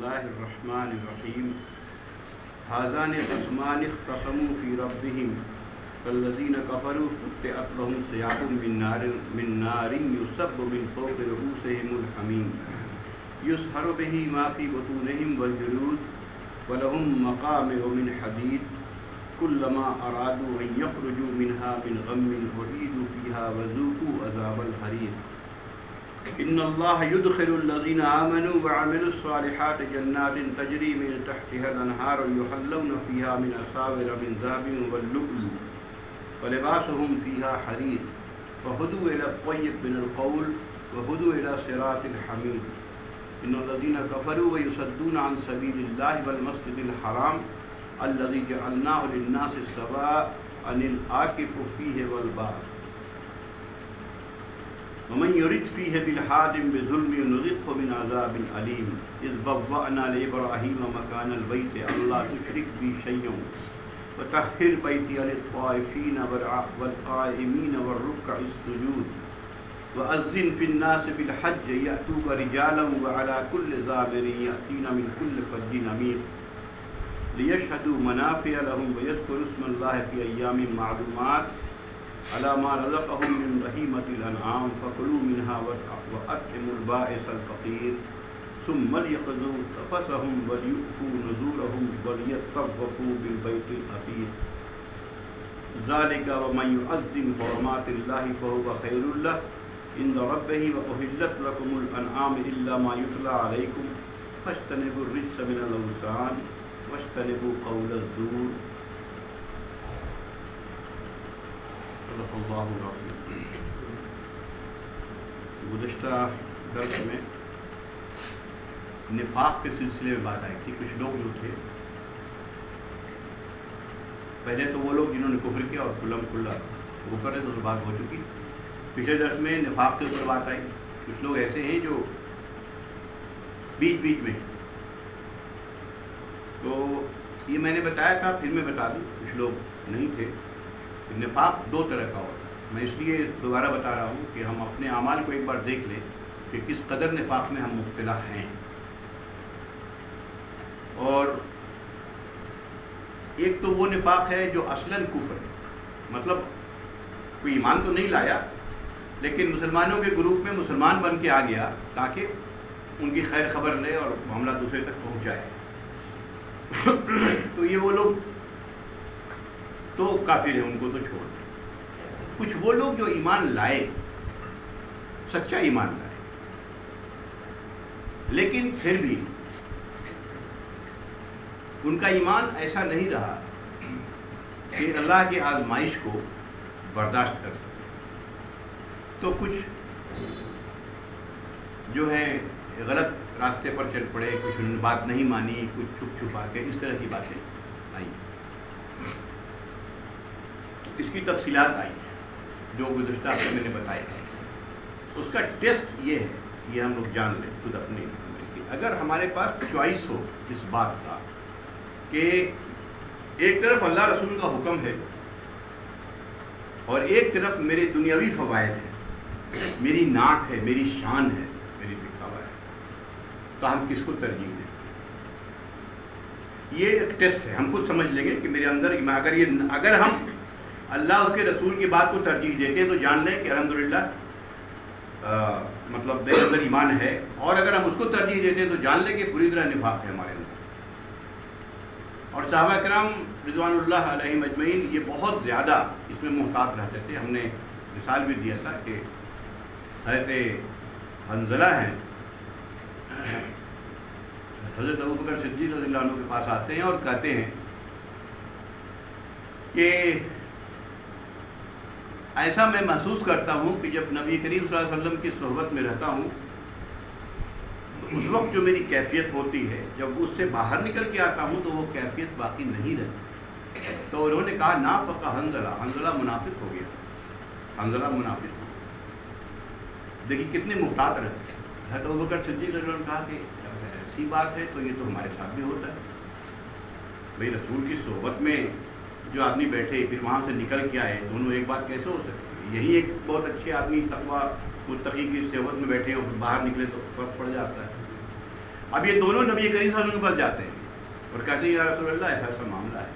الله الرحمن الرحيم هذان خصمان اختصموا في ربهم فالذين كفروا قطعت لهم ثياب من نار يصب من فوق رؤوسهم الحميم يسحر به ما في بطونهم والجلود ولهم مقامع من حديد كلما أرادوا أن يخرجوا منها من غم أعيدوا فيها وذوقوا عذاب الحريق إن الله يدخل الذين آمنوا وعملوا الصالحات جنات تجري من تحتها الأنهار يحلون فيها من أساور من ذهب واللؤلؤ ولباسهم فيها حرير فهدوا إلى الطيب من القول وهدوا إلى صراط الحميد إن الذين كفروا ويصدون عن سبيل الله والمسجد الحرام الذي جعلناه للناس سواء العاكف فيه والباد ومن يرد فيه بالحاد بظلم نذقه من عذاب أليم إذ بوأنا لإبراهيم مكان البيت ألا تشرك بي شيئا وطهر بيتي للطائفين والقائمين والركع السجود وأذن في الناس بالحج يأتوك رجالا وعلى كل ضامر يأتين من كل فج عميق ليشهدوا منافع لهم ويذكروا اسم الله في أيام معلومات على ما رزقهم من بهيمة الأنعام فكلوا منها وأطعموا البائس الفقير ثم ليقضوا تفثهم وليؤفوا نذورهم وليطوفوا بالبيت العتيق ذلك ومن يعظم حرمات الله فهو خير له عند ربه وأحلت لكم الأنعام إلا ما يتلى عليكم فاجتنبوا الرجس من الأوثان واجتنبوا قول الزور صدق اللہ العظیم۔ گزشتہ درس میں نفاق کے سلسلے میں بات آئی تھی۔ کچھ لوگ جو تھے، پہلے تو وہ لوگ جنہوں نے کفر کیا اور کلم کھلا وہ کرے تو بات ہو چکی۔ پچھلے درس میں نفاق کے اوپر بات آئی۔ کچھ لوگ ایسے ہیں جو بیچ بیچ میں، تو یہ میں نے بتایا تھا، پھر میں بتا دوں، کچھ لوگ نہیں تھے۔ نفاق دو طرح کا ہوتا ہے، میں اس لیے دوبارہ بتا رہا ہوں کہ ہم اپنے اعمال کو ایک بار دیکھ لیں کہ کس قدر نفاق میں ہم مبتلا ہیں۔ اور ایک تو وہ نفاق ہے جو اصلاً کفر ہے، مطلب کوئی ایمان تو نہیں لایا لیکن مسلمانوں کے گروپ میں مسلمان بن کے آ گیا تاکہ ان کی خیر خبر لے اور معاملہ دوسرے تک پہنچ جائے۔ تو یہ وہ لوگ تو کافر ہیں، ان کو تو چھوڑ دیں۔ کچھ وہ لوگ جو ایمان لائے، سچا ایمان لائے، لیکن پھر بھی ان کا ایمان ایسا نہیں رہا کہ اللہ کی آزمائش کو برداشت کر سکے، تو کچھ جو ہے غلط راستے پر چل پڑے، کچھ انہوں نے بات نہیں مانی، کچھ چھپ چھپا کے اس طرح کی باتیں آئی۔ اس کی تفصیلات آئی جو گزشتہ ہفتے میں نے بتایا۔ اس کا ٹیسٹ یہ ہے، یہ ہم لوگ جان لیں خود اپنے کہ اگر ہمارے پاس چوائس ہو اس بات کا کہ ایک طرف اللہ رسول کا حکم ہے اور ایک طرف میرے دنیاوی فوائد ہیں، میری ناک ہے، میری شان ہے، میری دکھاوا ہے، تو ہم کس کو ترجیح دیں؟ یہ ایک ٹیسٹ ہے، ہم خود سمجھ لیں گے کہ میرے اندر اگر ہم اللہ اس کے رسول کی بات کو ترجیح دیتے ہیں تو جان لیں کہ الحمدللہ مطلب میرے اندر ایمان ہے، اور اگر ہم اس کو ترجیح دیتے ہیں تو جان لیں کہ پوری طرح نفاق ہے ہمارے اندر۔ اور صحابہ کرام رضوان اللہ علیہم اجمعین یہ بہت زیادہ اس میں محتاط رہتے تھے۔ ہم نے مثال بھی دیا تھا کہ حضرت حنظلہ ہیں، حضرت ابوبکر صدیق رضی اللہ عنہ کے پاس آتے ہیں اور کہتے ہیں کہ ایسا میں محسوس کرتا ہوں کہ جب نبی کریم صلی اللہ علیہ وسلم کی صحبت میں رہتا ہوں اس وقت جو میری کیفیت ہوتی ہے، جب اس سے باہر نکل کے آتا ہوں تو وہ کیفیت باقی نہیں رہتی۔ تو انہوں نے کہا نافق حنظلہ، حنظلہ منافق ہو گیا، حنظلہ منافق ہو گیا۔ دیکھیے کتنے محتاط رہتے ہیں۔ حضرت ابوبکر صدیق رضی اللہ عنہ نے کہا کہ ایسی بات ہے تو یہ تو ہمارے ساتھ بھی ہوتا ہے بھئی، رسول کی صحبت میں جو آدمی بیٹھے پھر وہاں سے نکل کے آئے، دونوں ایک بات کیسے ہو سکتی ہے؟ یہی ایک بہت اچھے آدمی تقویٰ متقی کی صحبت میں بیٹھے اور باہر نکلے تو فرق پڑ جاتا ہے۔ اب یہ دونوں نبی کریم صلی اللہ علیہ وسلم کے پاس جاتے ہیں اور کہتے ہیں یا رسول اللہ ایسا ایسا معاملہ ہے.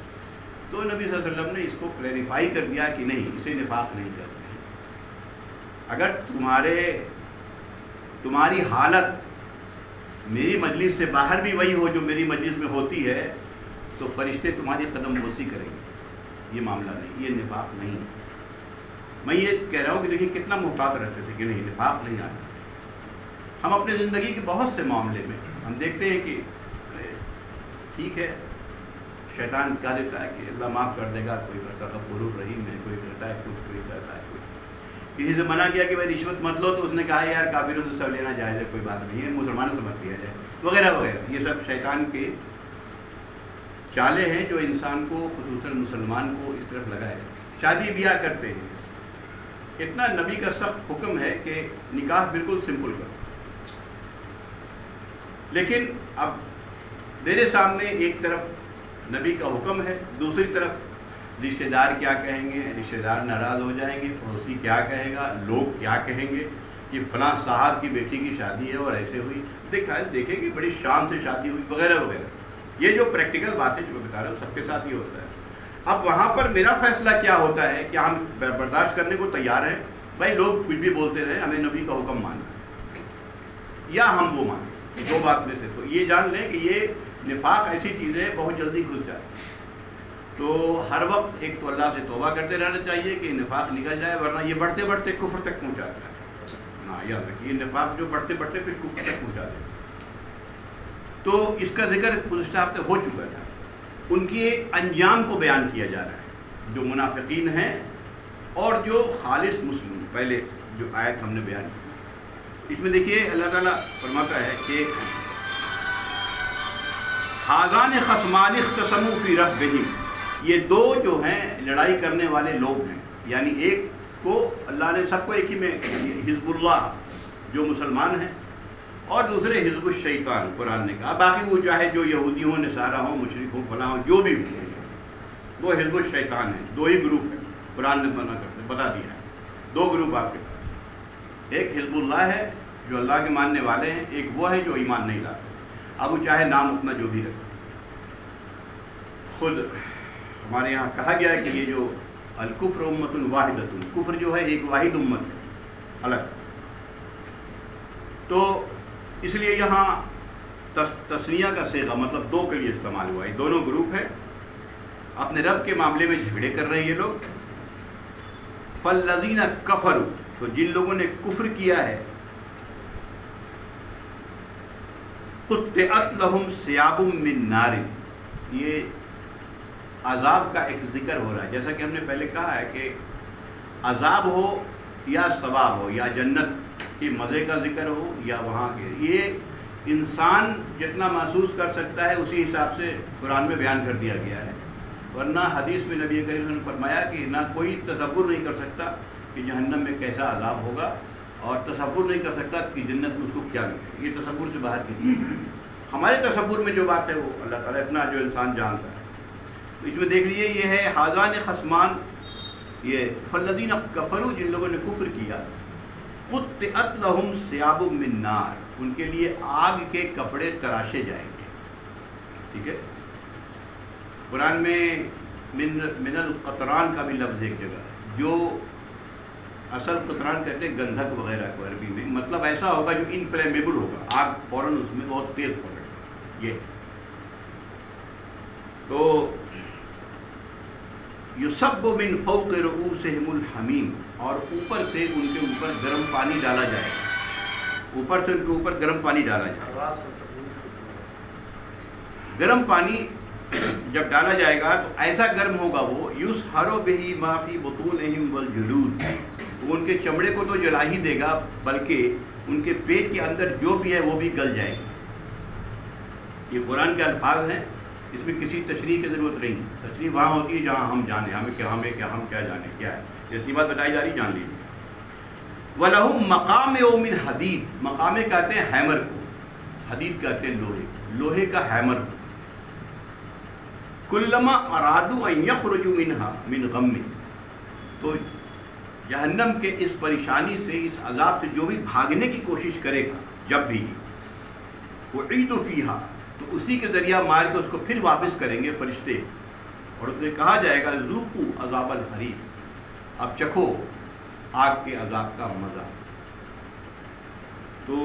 تو نبی صلی اللہ علیہ وسلم نے اس کو کلیریفائی کر دیا کہ نہیں، اسے نفاق نہیں کرتے ہیں. اگر تمہاری حالت میری مجلس سے باہر بھی وہی ہو جو میری مجلس میں ہوتی ہے تو فرشتے تمہاری قدم بوسی کریں گے. یہ معاملہ نہیں، یہ نفاق نہیں. میں یہ کہہ رہا ہوں کہ دیکھیے کتنا محتاط رہتے تھے کہ نہیں نفاق نہیں آنا. ہم اپنے زندگی کے بہت سے معاملے میں ہم دیکھتے ہیں کہ ٹھیک ہے شیطان کہہ دیتا ہے کہ اللہ معاف کر دے گا، کوئی کہتا ہے غفور الرحیم ہے، کوئی کہتا ہے کچھ، کوئی کہتا ہے کچھ. کسی سے منع کیا کہ بھائی رشوت مت لو تو اس نے کہا یار کافروں سے سب لینا جائز ہے، کوئی بات نہیں ہے، مسلمانوں سے مت لیا جائے وغیرہ وغیرہ. یہ سب شیطان کے چالے ہیں جو انسان کو خصوصاً مسلمان کو اس طرف لگائے. شادی بیاہ کرتے ہیں، اتنا نبی کا سخت حکم ہے کہ نکاح بالکل سمپل کرو، لیکن اب میرے سامنے ایک طرف نبی کا حکم ہے، دوسری طرف رشتہ دار کیا کہیں گے، رشتہ دار ناراض ہو جائیں گے، پڑوسی کیا کہے گا، لوگ کیا کہیں گے کہ فلاں صاحب کی بیٹی کی شادی ہے اور ایسے ہوئی، دیکھیں کہ بڑی شان سے شادی ہوئی وغیرہ وغیرہ. یہ جو پریکٹیکل باتیں جو میں بتا رہا ہوں سب کے ساتھ یہ ہوتا ہے. اب وہاں پر میرا فیصلہ کیا ہوتا ہے کہ ہم برداشت کرنے کو تیار ہیں، بھائی لوگ کچھ بھی بولتے رہے، ہمیں نبی کا حکم ماننا ہے یا ہم وہ مانیں. دو بات میں سے تو یہ جان لیں کہ یہ نفاق ایسی چیز ہے بہت جلدی گھس جاتی ہے. تو ہر وقت ایک تو اللہ سے توبہ کرتے رہنا چاہیے کہ نفاق نکل جائے، ورنہ یہ بڑھتے بڑھتے کفر تک پہنچاتا ہے. ہاں یاد رکھیے یہ نفاق جو بڑھتے بڑھتے پھر کفر تک پہنچا دے. تو اس کا ذکر گزشتہ ہفتے ہو چکا تھا. ان کے انجام کو بیان کیا جا رہا ہے، جو منافقین ہیں اور جو خالص مسلم. پہلے جو آیت ہم نے بیان کی اس میں دیکھیے اللہ تعالیٰ فرماتا ہے کہ ہاذان خصمان اختصموا فی ربہم، یہ دو جو ہیں لڑائی کرنے والے لوگ ہیں. یعنی ایک کو اللہ نے سب کو ایک ہی میں حزب اللہ جو مسلمان ہیں اور دوسرے حزب الشیطان قرآن نے کہا. باقی وہ چاہے جو یہودی ہوں، نصارہ ہوں، مشرک ہوں، فلاں ہوں، جو بھی ہوں وہ حزب الشیطان ہیں. دو ہی گروپ ہیں قرآن نے بتا دیا ہے. دو گروپ آپ کے پاس، ایک حزب اللہ ہے جو اللہ کے ماننے والے ہیں، ایک وہ ہے جو ایمان نہیں لاتے. اب وہ چاہے نام اپنا جو بھی رکھے. خود ہمارے یہاں کہا گیا ہے کہ یہ جو الکفر امت واحدۃ، کفر جو ہے ایک واحد امت ہے الگ. تو اس لیے یہاں تسنیہ کا صیغہ مطلب دو کے لیے استعمال ہوا ہے. دونوں گروپ ہیں اپنے رب کے معاملے میں جھگڑے کر رہے ہیں یہ لوگ. فالذین کفروا، تو جن لوگوں نے کفر کیا ہے، قطعت لہم ثیاب من نار، یہ عذاب کا ایک ذکر ہو رہا ہے. جیسا کہ ہم نے پہلے کہا ہے کہ عذاب ہو یا ثواب ہو یا جنت کے مزے کا ذکر ہو یا وہاں کے، یہ انسان جتنا محسوس کر سکتا ہے اسی حساب سے قرآن میں بیان کر دیا گیا ہے. ورنہ حدیث میں نبی کریم نے فرمایا کہ نہ کوئی تصور نہیں کر سکتا کہ جہنم میں کیسا عذاب ہوگا، اور تصور نہیں کر سکتا کہ جنت میں اس کو کیا ملے. یہ تصور سے باہر کی چیز ہے. ہمارے تصور میں جو بات ہے وہ اللہ تعالیٰ اتنا جو انسان جانتا ہے. تو اس میں دیکھ لیجیے یہ ہے ہاذان خصمان، یہ فالذین کفروا جن لوگوں نے کفر کیا، قطعت لہم ثیاب من نار، ان کے لیے آگ کے کپڑے تراشے جائیں گے. ٹھیک ہے. قرآن میں من القطران کا بھی لفظ ایک جگہ ہے، جو اصل قطران کہتے ہیں گندھک وغیرہ کو عربی میں، مطلب ایسا ہوگا جو انفلیمیبل ہوگا، آگ فوراً اس میں بہت تیز پڑے گا. یہ تو یصب من فوق رؤوسہم الحمیم، اور اوپر سے ان کے اوپر گرم پانی ڈالا جائے گا. اوپر سے ان کے اوپر گرم پانی ڈالا جائے گا. گرم پانی جب ڈالا جائے گا تو ایسا گرم ہوگا وہ، یسحر بہ ما فی بطونہم والجلود، وہ ان کے چمڑے کو تو جلا ہی دے گا بلکہ ان کے پیٹ کے اندر جو بھی ہے وہ بھی گل جائے گی. یہ قرآن کے الفاظ ہیں، اس میں کسی تشریح کی ضرورت نہیں. تشریح وہاں ہوتی ہے جہاں ہم جانیں، ہم کیا جانیں کیا ہے. جیسی بات بتائی جا رہی جان لیجیے. وَلَهُمْ مَقَامِعُ مِنْ حَدِيدٍ، مقامے کہتے ہیں ہیمر کو، حدید کہتے ہیں لوہے کا ہیمر کو. كُلَّمَا أَرَادُوا أَن يَخْرُجُوا مِنْهَا مِنْ غَمٍّ، تو جہنم کے اس پریشانی سے، اس عذاب سے جو بھی بھاگنے کی کوشش کرے گا، جب بھی اعید فیہا، تو اسی کے ذریعہ مار کے اس کو پھر واپس کریں گے فرشتے، اور اس نے کہا جائے گا ذوقوا عذاب الحریق، اب چکھو آگ کے عذاب کا مزہ۔ تو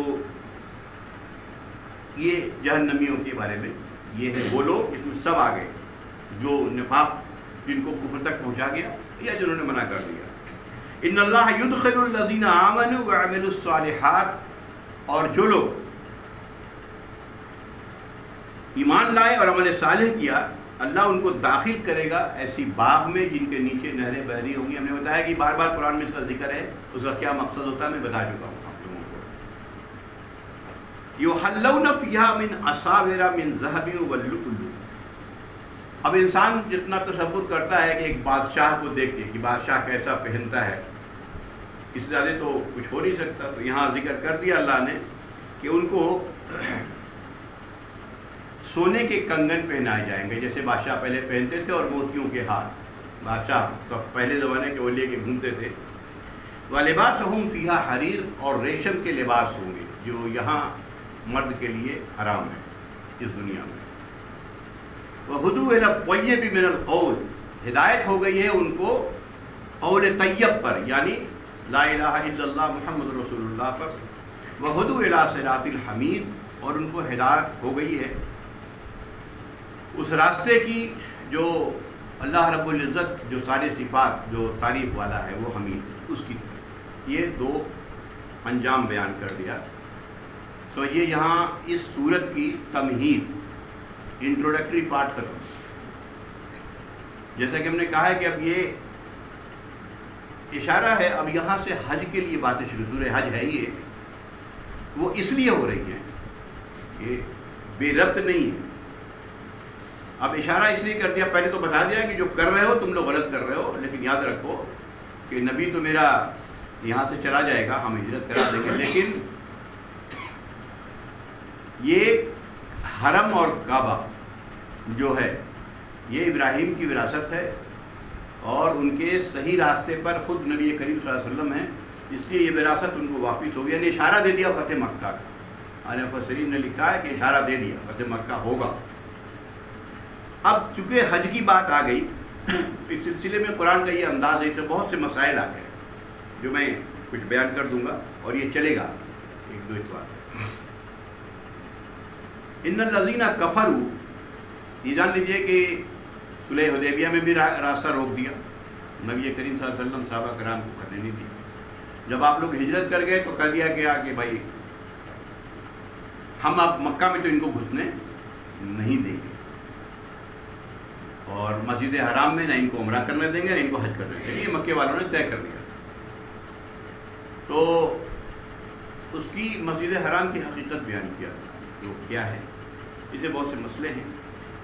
یہ جہنمیوں کے بارے میں یہ ہے، وہ لوگ اس میں سب آ گئے جو نفاق، جن کو کفر تک پہنچا گیا یا جنہوں نے منع کر دیا۔ ان اللہ یدخل الذین آمنوا وعملوا الصالحات، اور جو لوگ ایمان لائے اور عمل صالح کیا، اللہ ان کو داخل کرے گا ایسی باغ میں جن کے نیچے نہریں بہ رہی ہوں گی۔ ہم نے بتایا کہ بار بار قرآن میں اس کا ذکر ہے، اس کا کیا مقصد ہوتا ہے میں بتا چکا ہوں آپ لوگوں کو۔ یحلون فیہا من اساور من ذہب واللؤلؤ، اب انسان جتنا تصور کرتا ہے کہ ایک بادشاہ کو دیکھ کے کہ بادشاہ کیسا پہنتا ہے، اس سے زیادہ تو کچھ ہو نہیں سکتا، تو یہاں ذکر کر دیا اللہ نے کہ ان کو سونے کے کنگن پہنائے جائیں گے، جیسے بادشاہ پہلے پہنتے تھے، اور موتیوں کے ہار، بادشاہ سب پہلے زمانے کے وہ لے کے گھومتے تھے۔ وَلِبَاسُهُمْ فِيهَا حریر، اور ریشم کے لباس ہوں گے جو یہاں مرد کے لیے حرام ہے اس دنیا میں۔ وَهُدُوا إِلَى الطَّيِّبِ مِنَ الْقَوْلِ، ہدایت ہو گئی ہے ان کو قول طیب پر، یعنی لا الہ الا اللہ محمد رسول اللہ پر۔ وَهُدُوا إِلَى صِرَاطِ الْحَمِيدِ، اور ان کو ہدایت ہو گئی ہے اس راستے کی جو اللہ رب العزت، جو ساری صفات، جو تعریف والا ہے، وہ حمید ہے، اس کی طرف۔ یہ دو انجام بیان کر دیا۔ سو یہ یہاں اس سورت کی تمہید، انٹروڈکٹری پارٹ ختم۔ جیسا کہ ہم نے کہا ہے کہ اب یہ اشارہ ہے، اب یہاں سے حج کے لیے باتیں شروع، سورہ حج ہے یہ، وہ اس لیے ہو رہی ہیں، یہ بے ربط نہیں ہے۔ اب اشارہ اس لیے کر دیا، پہلے تو بتا دیا کہ جو کر رہے ہو تم لوگ غلط کر رہے ہو، لیکن یاد رکھو کہ نبی تو میرا یہاں سے چلا جائے گا، ہم ہجرت کرا دیں گے، لیکن یہ حرم اور کعبہ جو ہے یہ ابراہیم کی وراثت ہے، اور ان کے صحیح راستے پر خود نبی کریم صلی اللہ علیہ وسلم ہیں، اس لیے یہ وراثت ان کو واپس ہو گیا۔ یعنی اشارہ دے دیا فتح مکہ کا، مفسرین نے لکھا ہے کہ اشارہ دے دیا فتح مکہ ہوگا۔ اب چونکہ حج کی بات آ گئی، اس سلسلے میں قرآن کا یہ انداز ہے، اس سے بہت سے مسائل آ گئے جو میں کچھ بیان کر دوں گا، اور یہ چلے گا ایک دو اتوار۔ ان الذین کفروا، یہ جان لیجیے کہ صلح حدیبیہ میں بھی راستہ روک دیا، نبی کریم صلی اللہ علیہ وسلم صحابہ کرام کو کرنے نہیں دیا۔ جب آپ لوگ ہجرت کر گئے تو کر دیا گیا کہ بھائی ہم اب مکہ میں تو ان کو گھسنے نہیں دیں گے، اور مسجد حرام میں نہ ان کو عمرہ کرنے دیں گے نہ ان کو حج کرنے دیں گے، یہ مکے والوں نے طے کر دیا۔ تو اس کی مسجد حرام کی حقیقت بیان کیا جو کیا ہے، اسے بہت سے مسئلے ہیں۔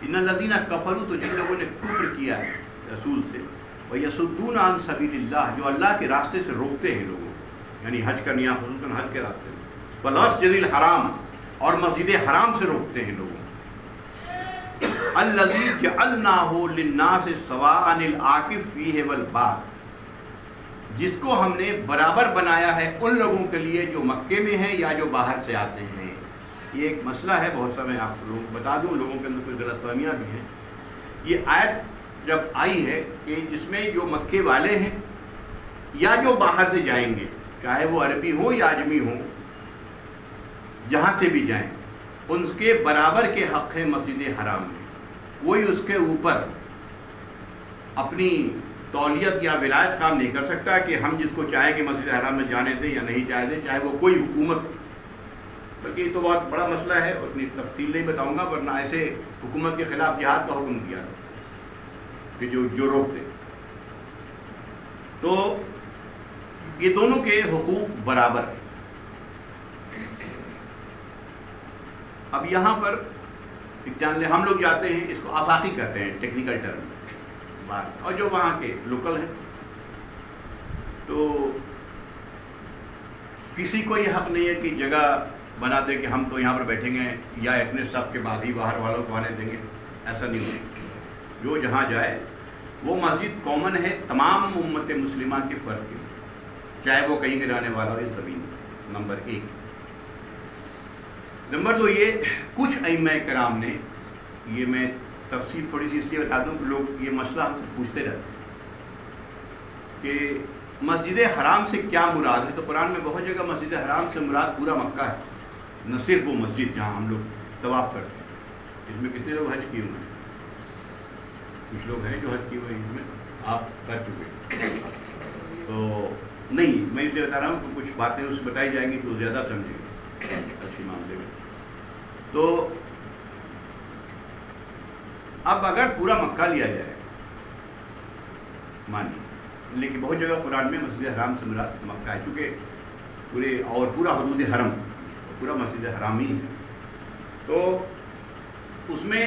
ان الذین کفروا، تو جن لوگوں نے کفر کیا ہے رسول سے، وَيَصُدُّونَ عَن سَبِيلِ اللَّهِ، جو اللہ کے راستے سے روکتے ہیں لوگوں کو، یعنی حج کرنی، خصوصاً حج کے راستے میں، وَالْمَسْجِدِ الْحَرَامِ، اور مسجد حرام سے روکتے ہیں لوگوں کو، الَّذِي جَعَلْنَاهُ لِلنَّاسِ سَوَاءً الْعَاكِفُ فِيهِ وَالْبَادِ، جس کو ہم نے برابر بنایا ہے ان لوگوں کے لیے جو مکے میں ہیں یا جو باہر سے آتے ہیں۔ یہ ایک مسئلہ ہے، بہت سا میں آپ لوگوں کو بتا دوں، لوگوں کے اندر کوئی غلط فہمیاں بھی ہیں۔ یہ آیت جب آئی ہے کہ جس میں جو مکے والے ہیں یا جو باہر سے جائیں گے، چاہے وہ عربی ہوں یا اجمی ہوں، جہاں سے بھی جائیں، ان کے برابر کے حق ہیں مسجد حرام میں۔ کوئی اس کے اوپر اپنی تولیت یا ولایت کام نہیں کر سکتا کہ ہم جس کو چاہیں گے مسجد حرام میں جانے دیں یا نہیں جانے دیں، چاہے وہ کوئی حکومت، بلکہ یہ تو بہت بڑا مسئلہ ہے، اتنی تفصیل نہیں بتاؤں گا، ورنہ ایسے حکومت کے خلاف جہاد کا حکم دیا کہ جو روک دے۔ تو یہ دونوں کے حقوق برابر ہیں۔ اب یہاں پر ایک جان لیں، ہم لوگ جاتے ہیں، اس کو آفاقی کہتے ہیں ٹیکنیکل ٹرم میں، اور جو وہاں کے لوکل ہیں، تو کسی کو یہ حق نہیں ہے کہ جگہ بنا دے کہ ہم تو یہاں پر بیٹھیں گے یا اتنے صف کے بعد ہی باہر والوں کو آنے دیں گے، ایسا نہیں ہوگا۔ جو جہاں جائے، وہ مسجد کامن ہے تمام امت مسلمہ کے فرد کے، چاہے وہ کہیں کے رہنے والا ہو اس زمین۔ نمبر 1۔ نمبر 2 یہ کچھ ائمہ کرام نے، یہ میں تفصیل تھوڑی سی اس لیے بتا دوں کہ لوگ یہ مسئلہ ہم سے پوچھتے رہتے ہیں کہ مسجد حرام سے کیا مراد ہے. تو قرآن میں بہت جگہ مسجد حرام سے مراد پورا مکہ ہے، نہ صرف وہ مسجد جہاں ہم لوگ طواف کرتے ہیں. اس میں کتنے لوگ حج کیے ہوئے ہیں؟ کچھ لوگ ہیں جو حج کیے ہوئے ہیں، اس میں آپ کر چکے. تو نہیں، میں اس لیے بتا رہا ہوں کہ کچھ باتیں اس بتائی جائیں گی تو زیادہ سمجھیں گے اچھی معاملے میں. تو اب اگر پورا مکہ لیا جائے مانیے، لیکن بہت جگہ قرآن میں مسجد حرام سے مراد مکہ ہے، چونکہ پورا حدود حرم پورا مسجد حرام ہی ہے. تو اس میں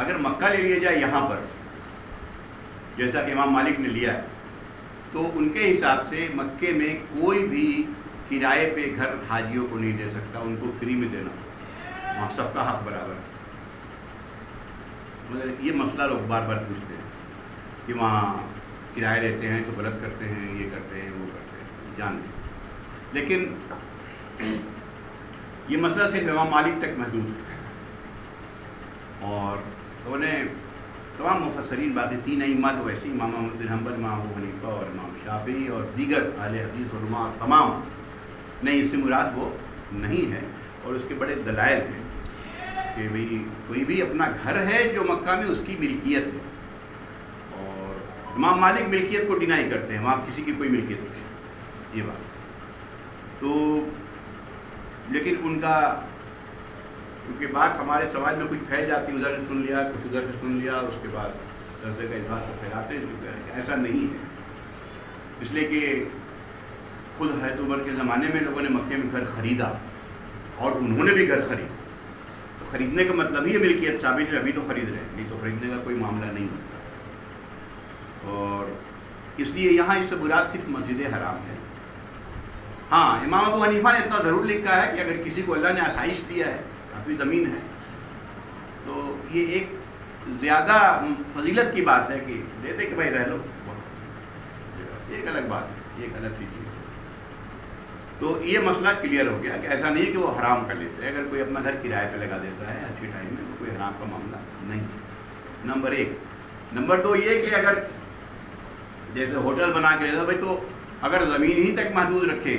اگر مکہ لے لیا جائے یہاں پر جیسا کہ امام مالک نے لیا ہے، تو ان کے حساب سے مکے میں کوئی بھی کرائے پہ گھر حاجیوں کو نہیں دے سکتا، ان کو فری میں دینا، وہاں سب کا حق برابر ہے. مطلب یہ مسئلہ لوگ بار بار پوچھتے ہیں کہ وہاں کرائے لیتے ہیں تو غلط کرتے ہیں، یہ کرتے ہیں وہ کرتے ہیں، جانتے ہیں. لیکن یہ مسئلہ صرف امام مالک تک محدود ہے، اور انہوں نے تمام مفسرین باتیں 3 ائمہ تو ویسے امام احمد بن حنبل، امام ابو حنیفہ اور امام شافعی اور دیگر اہل حدیث علماء تمام نہیں، اس سے مراد وہ نہیں ہے. اور اس کے بڑے دلائل ہیں کہ بھئی کوئی بھی اپنا گھر ہے جو مکہ میں اس کی ملکیت ہے، اور امام مالک ملکیت کو ڈینائی کرتے ہیں، وہاں کسی کی کوئی ملکیت نہیں، یہ بات. تو لیکن ان کا کیونکہ بات ہمارے سماج میں کچھ پھیل جاتی ہے، ادھر سے سن لیا کچھ ادھر سے سن لیا، اس کے بعد درجے کا اظہار پھیلاتے ہیں. ایسا نہیں ہے، اس لیے کہ خود حضرت عمر کے زمانے میں لوگوں نے مکے میں گھر خریدا اور انہوں نے بھی گھر خریدا. تو خریدنے کا مطلب ہی ملکیت ثابت ہے، ابھی تو خرید رہے ہیں، نہیں تو خریدنے کا کوئی معاملہ نہیں ہوتا. اور اس لیے یہاں اس سے مراد صرف مسجد حرام ہے. ہاں، امام ابو حنیفہ نے اتنا ضرور لکھا ہے کہ اگر کسی کو اللہ نے آسائش دیا ہے، کافی زمین ہے، تو یہ ایک زیادہ فضیلت کی بات ہے کہ دے دے کہ بھائی رہ لو، ایک الگ بات ہے، ایک الگ چیز ہے. تو یہ مسئلہ کلیئر ہو گیا کہ ایسا نہیں کہ وہ حرام کر لیتے ہیں. اگر کوئی اپنا گھر کرائے پہ لگا دیتا ہے اچھے ٹائم میں تو کوئی حرام کا معاملہ نہیں. نمبر 1. نمبر 2 یہ کہ اگر جیسے ہوٹل بنا کے لیتا بھائی، تو اگر زمین ہی تک محدود رکھے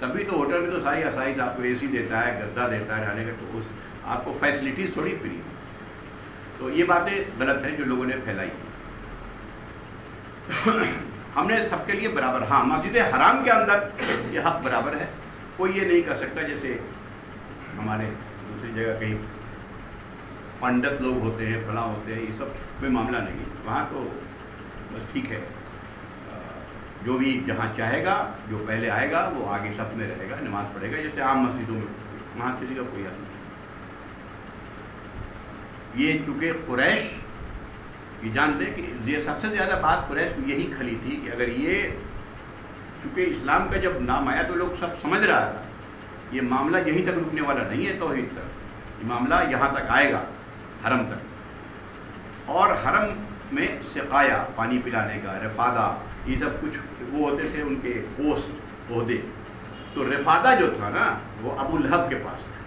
تبھی تو ہوٹل میں تو ساری آسائش آپ کو، اے سی دیتا ہے، گدا دیتا ہے رہنے کا، تو اس آپ کو فیسلٹیز تھوڑی فری ہیں. تو یہ باتیں غلط ہیں جو لوگوں نے پھیلائی. ہم نے سب کے لیے برابر، ہاں مسجد حرام کے اندر یہ حق برابر ہے. کوئی یہ نہیں کر سکتا جیسے ہمارے دوسری جگہ کہیں پنڈت لوگ ہوتے ہیں، فلاں ہوتے ہیں، یہ سب کوئی معاملہ نہیں. وہاں تو بس ٹھیک ہے، جو بھی جہاں چاہے گا، جو پہلے آئے گا وہ آگے صف میں رہے گا، نماز پڑھے گا، جیسے عام مسجدوں میں، وہاں کسی کا کوئی حق نہیں. یہ چونکہ قریش یہ جانتے کہ یہ سب سے زیادہ بات قریش کو یہی کھلی تھی کہ اگر یہ، چونکہ اسلام کا جب نام آیا تو لوگ سب سمجھ رہا تھا یہ معاملہ یہیں تک رکنے والا نہیں ہے توحید تک، یہ معاملہ یہاں تک آئے گا، حرم تک. اور حرم میں سقایا، پانی پلانے کا، رفادہ، یہ سب کچھ وہ ہوتے تھے ان کے پوسٹ، عہدے. تو رفادہ جو تھا نا وہ ابو لہب کے پاس تھا،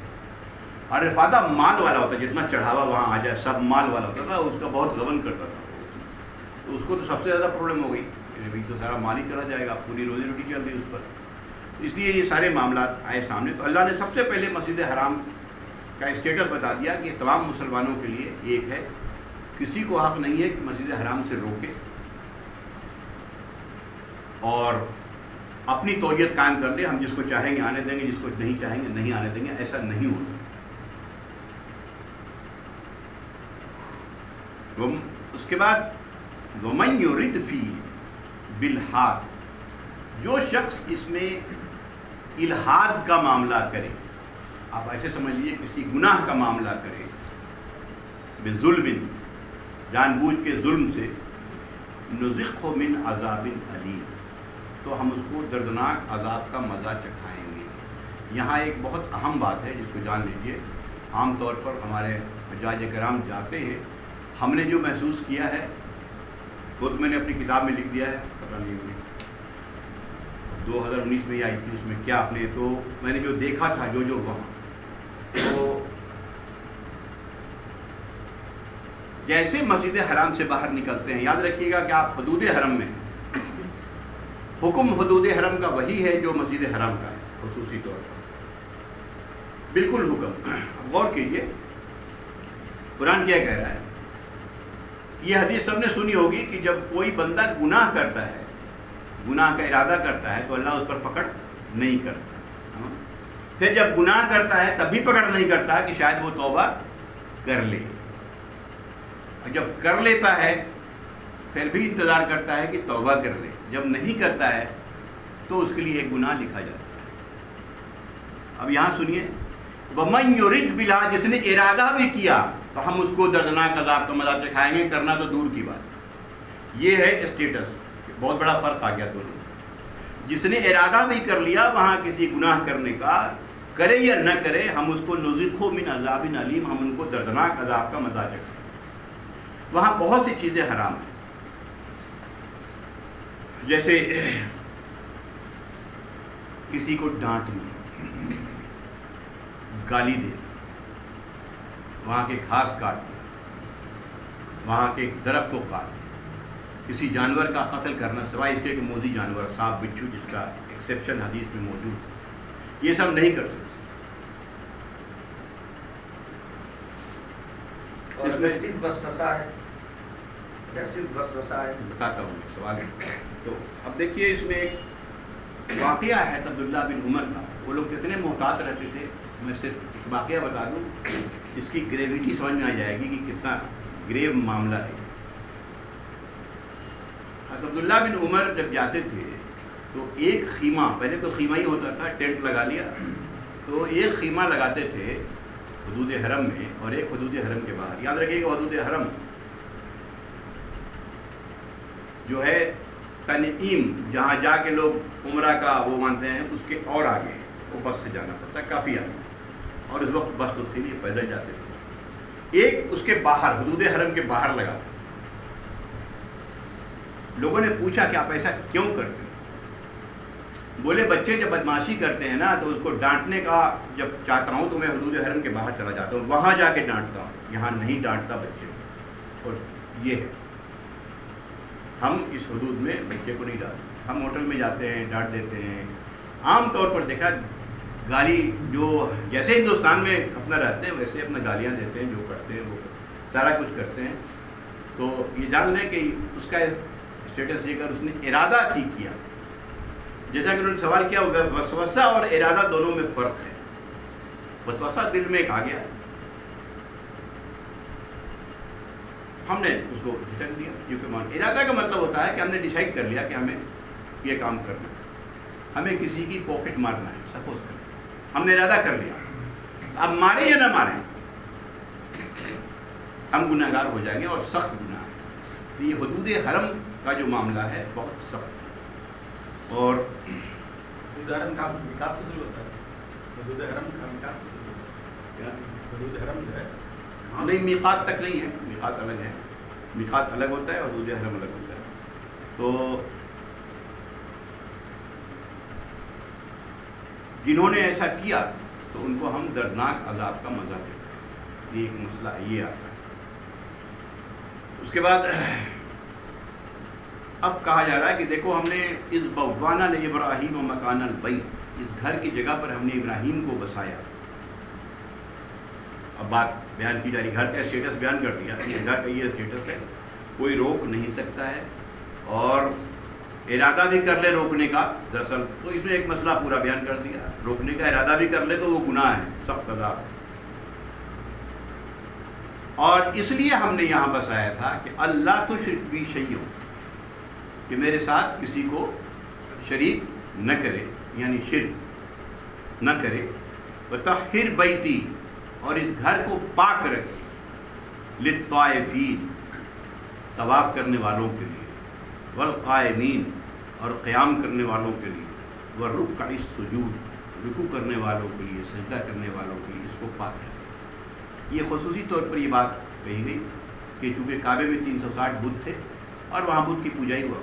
اور رفادہ مال والا ہوتا، جتنا چڑھاوا وہاں آ جائے سب مال والا ہوتا تھا، اس کا بہت غبن کرتا تھا. تو اس کو تو سب سے زیادہ پرابلم ہو گئی، ابھی تو سارا مال ہی چلا جائے گا، پوری روزی روٹی چل رہی اس پر. اس لیے یہ سارے معاملات آئے سامنے. تو اللہ نے سب سے پہلے مسجد حرام کا اسٹیٹس بتا دیا کہ تمام مسلمانوں کے لیے ایک ہے، کسی کو حق نہیں ہے کہ مسجد حرام سے روکے اور اپنی توجیت قائم کر لے، ہم جس کو چاہیں گے آنے دیں گے، جس کو نہیں چاہیں گے نہیں آنے دیں گے. ایسا نہیں ہوتا. اس کے بعد وَمَن يُرِدْ فِيهِ بِالْحَادِ، جو شخص اس میں الحاد کا معاملہ کرے، آپ ایسے سمجھ لیجیے کسی گناہ کا معاملہ کرے، بِظُلْمٍ، جان بوجھ کے ظلم سے، نُذِقْهُ مِنْ عَذَابٍ أَلِيمٍ، تو ہم اس کو دردناک عذاب کا مزہ چکھائیں گے. یہاں ایک بہت اہم بات ہے جس کو جان لیجیے. عام طور پر ہمارے حجاج کرام جاتے ہیں، ہم نے جو محسوس کیا ہے خود میں نے اپنی کتاب میں لکھ دیا ہے، پتہ نہیں 2019 میں آئی تھی، اس میں کیا آپ نے، تو میں نے جو دیکھا تھا جو وہاں، تو جیسے مسجد حرام سے باہر نکلتے ہیں، یاد رکھیے گا کہ آپ حدود حرم میں، حکم حدود حرم کا وہی ہے جو مسجد حرام کا ہے خصوصی طور پر، بالکل حکم. اب غور کیجیے قرآن کیا کہہ رہا ہے. یہ حدیث سب نے سنی ہوگی کہ جب کوئی بندہ گناہ کرتا ہے، گناہ کا ارادہ کرتا ہے تو اللہ اس پر پکڑ نہیں کرتا. پھر جب گناہ کرتا ہے تب بھی پکڑ نہیں کرتا کہ شاید وہ توبہ کر لے، اور جب کر لیتا ہے پھر بھی انتظار کرتا ہے کہ توبہ کر لے. جب نہیں کرتا ہے تو اس کے لیے ایک گناہ لکھا جاتا ہے. اب یہاں سنیے، وَمَن يُرِدْ بِالْحَا، جس نے ارادہ بھی کیا تو ہم اس کو دردناک عذاب کا مزہ چکھائیں گے، کرنا تو دور کی بات. یہ ہے اسٹیٹس، بہت بڑا فرق آ گیا دونوں. جس نے ارادہ بھی کر لیا وہاں کسی گناہ کرنے کا، کرے یا نہ کرے، ہم اس کو نُذِقْهُ مِنْ عَذَابٍ عَلِيمٍ، ہم ان کو دردناک عذاب کا مزہ چکھائیں. وہاں بہت سی چیزیں حرام ہیں، جیسے کسی کو ڈانٹنا، گالی دینا، وہاں کے گھاس کاٹنا، وہاں کے درخت کو کاٹنا، کسی جانور کا قتل کرنا سوائے اس کے کہ موذی جانور، سانپ بچھو جس کا ایکسیپشن حدیث میں موجود ہے، یہ سب نہیں کر سکتے. اور اگر صرف وسوسہ ہے، اگر صرف وسوسہ ہے، بتاتا ہوں سوال ہے. تو اب دیکھیے اس میں ایک واقعہ ہے عبداللہ بن عمر کا. وہ لوگ کتنے محتاط رہتے تھے. میں صرف ایک واقعہ بتا دوں، اس کی گریویٹی سمجھ میں آ جائے گی کہ کتنا گریو معاملہ ہے. عبداللہ بن عمر جب جاتے تھے تو ایک خیمہ، پہلے تو خیمہ ہی ہوتا تھا، ٹینٹ لگا لیا، تو ایک خیمہ لگاتے تھے حدود حرم میں اور ایک حدود حرم کے باہر. یاد رکھیے کہ حدود حرم جو ہے تنعیم، جہاں جا کے لوگ عمرہ کا وہ مانتے ہیں، اس کے اور آگے وہ بس سے جانا پڑتا ہے، کافی آگے، اور اس وقت بس تو تھی نہیں، پیدل جاتے تھے. ایک اس کے باہر، حدود حرم کے باہر لگا. لوگوں نے پوچھا کہ آپ ایسا کیوں کرتے ہیں؟ بولے بچے جب بدماشی کرتے ہیں نا تو اس کو ڈانٹنے کا جب چاہتا ہوں تو میں حدود حرم کے باہر چلا جاتا ہوں، وہاں جا کے ڈانٹتا ہوں، یہاں نہیں ڈانٹتا بچے کو. اور یہ ہے، ہم اس حدود میں بچے کو نہیں ڈانٹتے. ہم ہوٹل میں جاتے ہیں، ڈانٹ دیتے ہیں. عام طور پر دیکھا گالی، جو جیسے ہندوستان میں اپنا رہتے ہیں ویسے اپنا گالیاں دیتے ہیں، جو کرتے ہیں وہ سارا کچھ کرتے ہیں. تو یہ جان لیں کہ اس کا اسٹیٹس یہ کر اس نے ارادہ ٹھیک کیا. جیسا کہ انہوں نے سوال کیا، وسوسہ اور ارادہ دونوں میں فرق ہے. وسوسہ دل میں ایک آ گیا، ہم نے اس کو جھٹک دیا، کیونکہ ارادہ کا مطلب ہوتا ہے کہ ہم نے ڈیسائیڈ کر لیا کہ ہمیں یہ کام کرنا ہے، ہمیں کسی کی پاکٹ مارنا ہے، سپوز کریں ہم نے ارادہ کر لیا. اب ماریں یا نہ ماریں ہم گناہ گار ہو جائیں گے، اور سخت گناہ ہے. تو یہ حدود حرم کا جو معاملہ ہے بہت سخت ہے. اور حدود حرم کا میقات سے شروع ہوتا ہے، حدود حرم کا میقات سے شروع ہوتا ہے. حدود حرم جو ہے نہیں، میقات تک نہیں ہے، میقات الگ ہے. میقات الگ ہوتا ہے اور حدود حرم الگ ہوتا ہے. تو جنہوں نے ایسا کیا تو ان کو ہم دردناک عذاب کا مزہ دیتے ہیں. یہ ایک مسئلہ یہ آتا ہے. اس کے بعد اب کہا جا رہا ہے کہ دیکھو ہم نے اس بوانا ابراہیم و مکان البیت، اس گھر کی جگہ پر ہم نے ابراہیم کو بسایا. اب بات بیان کی جا رہی، گھر کا اسٹیٹس بیان کر دیا، گھر کا یہ اسٹیٹس ہے، کوئی روک نہیں سکتا ہے. اور ارادہ بھی کر لے روکنے کا، دراصل تو اس میں ایک مسئلہ پورا بیان کر دیا. روکنے کا ارادہ بھی کر لے تو وہ گناہ ہے، سخت عذاب. اور اس لیے ہم نے یہاں بسایا تھا کہ اللہ تشرک بی شیئا، کہ میرے ساتھ کسی کو شریک نہ کرے، یعنی شرک نہ کرے. وطہر بیتی، اور اس گھر کو پاک رکھے، للطائفین، طواف کرنے والوں کے لیے، والقائمین، اور قیام کرنے والوں کے لیے، والرکع السجود، رکوع کرنے والوں کے لیے، سجدہ کرنے والوں کے لیے اس کو پاک رکھے. یہ خصوصی طور پر یہ بات کہی گئی کہ چونکہ کعبے میں 360 بت تھے اور وہاں بت کی پوجا ہی ہوا.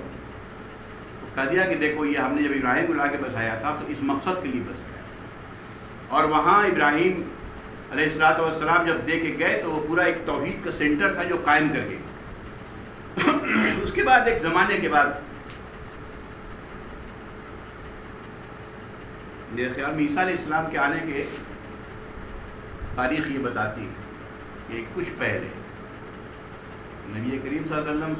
تو کہہ دیا کہ دیکھو یہ ہم نے جب ابراہیم کو لا کے بسایا تھا تو اس مقصد کے لیے بسایا، اور وہاں ابراہیم علیہ الصلوۃ والسلام جب دے کے گئے تو وہ پورا ایک توحید کا سینٹر تھا جو قائم کر گئے۔ اس کے بعد ایک زمانے کے بعد میرے خیال میں عیسیٰ علیہ السلام کے آنے کے تاریخ یہ بتاتی ہے کہ کچھ پہلے نبی کریم صلی اللہ علیہ وسلم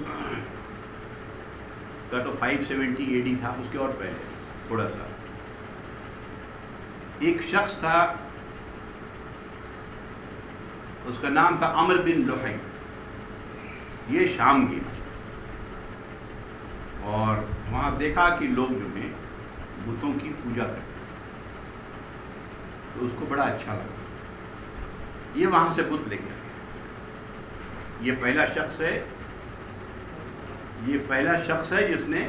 کا تو 570 AD تھا، اس کے اور پہلے تھوڑا سا ایک شخص تھا، اس کا نام تھا عمر بن لحی، یہ شام گیا اور وہاں دیکھا کہ لوگ جو ہیں بتوں کی پوجا کرتے، تو اس کو بڑا اچھا لگا، یہ وہاں سے بت لے کے آیا۔ یہ پہلا شخص ہے جس نے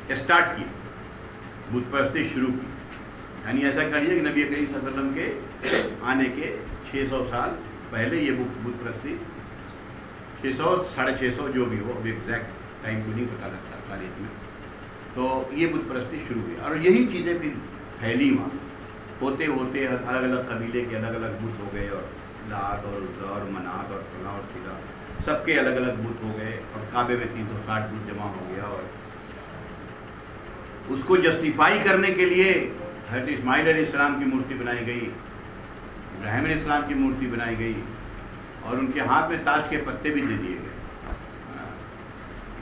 اسٹارٹ کی، بت پرستی شروع کی، یعنی ایسا کہیے کہ نبی کریم صلی اللہ علیہ وسلم کے آنے کے 600 سال پہلے یہ بت پرستی، 600 650 جو بھی ہو، ابھی ایگزیکٹ ٹائم تو نہیں پتہ لگتا تاریخ میں، تو یہ بت پرستی شروع ہوئی اور یہی چیزیں پھر پھیلی وہاں، ہوتے ہوتے الگ الگ قبیلے کے الگ الگ بت ہو گئے، اور لات اور عزا اور منات اور فلاں اور فلاں سب کے الگ الگ بت ہو گئے، اور کعبے میں 360 بت جمع ہو گیا، اور اس کو جسٹیفائی کرنے کے لیے حضرت اسماعیل علیہ السلام کی مورتی بنائی گئی، ابراہیم علیہ السلام کی مورتی بنائی گئی، اور ان کے ہاتھ میں تاش کے پتے بھی دے دیے گئے۔